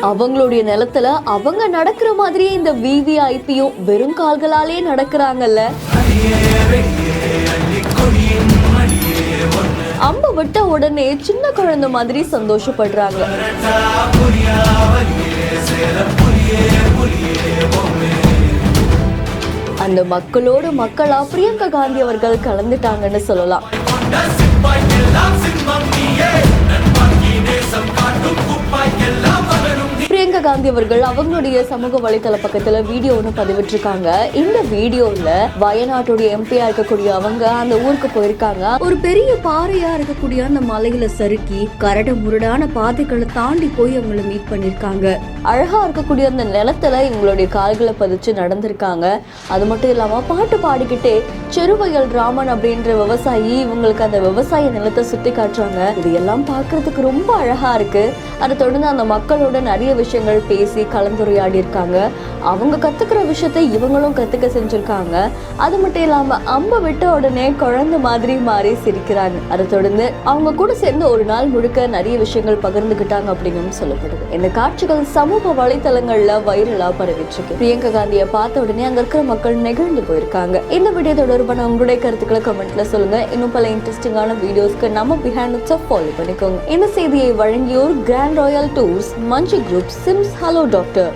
அவங்களுடைய நிலத்துல அவங்க நடக்கிற மாதிரியே இந்த விவிஐபியும் வெறும் கால்களாலே நடக்கிறாங்கல்ல. அம்ப விட்ட உடனே சின்ன குழந்தை மாதிரி சந்தோஷப்படுறாங்க. அந்த மக்களோடு மக்களா பிரியங்கா காந்தி அவர்கள் கலந்துட்டாங்கன்னு சொல்லலாம். பிரியங்கா காந்தி அவர்கள் அவங்களுடைய சமூக வலைதள பக்கத்துல வீடியோ ஒன்று பதிவிட்டிருக்காங்க. இந்த வீடியோல வயநாட்டுடைய எம்பியா இருக்கக்கூடிய அவங்க அந்த ஊருக்கு போயிருக்காங்க. ஒரு பெரிய பாறையா இருக்கக்கூடிய அந்த மலையில சறுக்கி கரடு முரடான பாதைகளை தாண்டி போய் அவங்களை மீட் பண்ணிருக்காங்க. அழகா இருக்கக்கூடிய அந்த நிலத்துல இவங்களுடைய கால்களை பதிச்சு நடந்திருக்காங்க. அது மட்டும் இல்லாம பாட்டு பாடிக்கிட்டே செருவயல் ராமன் அப்படின்ற விவசாயி இவங்களுக்கு அந்த விவசாய நிலத்தை சுத்தி காட்டுறாங்க. இது எல்லாம் பாக்குறதுக்கு ரொம்ப அழகா இருக்கு. அதை தொடர்ந்து அந்த மக்களோட நிறைய விஷயங்கள் பேசி கலந்துரையாடி இருக்காங்க. அவங்க கத்துக்கிற விஷயத்தை இவங்களும் கத்துக்க செஞ்சிருக்காங்க. அது மட்டும் இல்லாம அம்ப விட்ட உடனே குழந்தை மாதிரி மாறி சிரிக்கிறாங்க. அதை தொடர்ந்து அவங்க கூட சேர்ந்து ஒரு நாள் முழுக்க நிறைய விஷயங்கள் பகிர்ந்துகிட்டாங்க அப்படின்னு சொல்லப்படுது. இந்த காட்சிகள் சமூக வலைத்தளங்கள்ல வைரலா பரவிட்டு இருக்கு. பிரியங்கா காந்தியை பார்த்த உடனே அங்க இருக்கிற மக்கள் நெகிழ்ந்து போயிருக்காங்க. இந்த வீடியோ தொடர்பான உங்களுடைய கருத்துக்களை கமெண்ட்ல சொல்லுங்க. இன்னும் பல இன்ட்ரெஸ்டிங்கான வீடியோஸ்க்கு நம்ம பிஹைண்ட் ஃபாலோ பண்ணிக்கோங்க. இந்த செய்தியை வழங்கியோர் கிராண்ட் ராயல் டூர்ஸ், மஞ்சு குரூப், சிம்ஸ், ஹலோ டாக்டர்.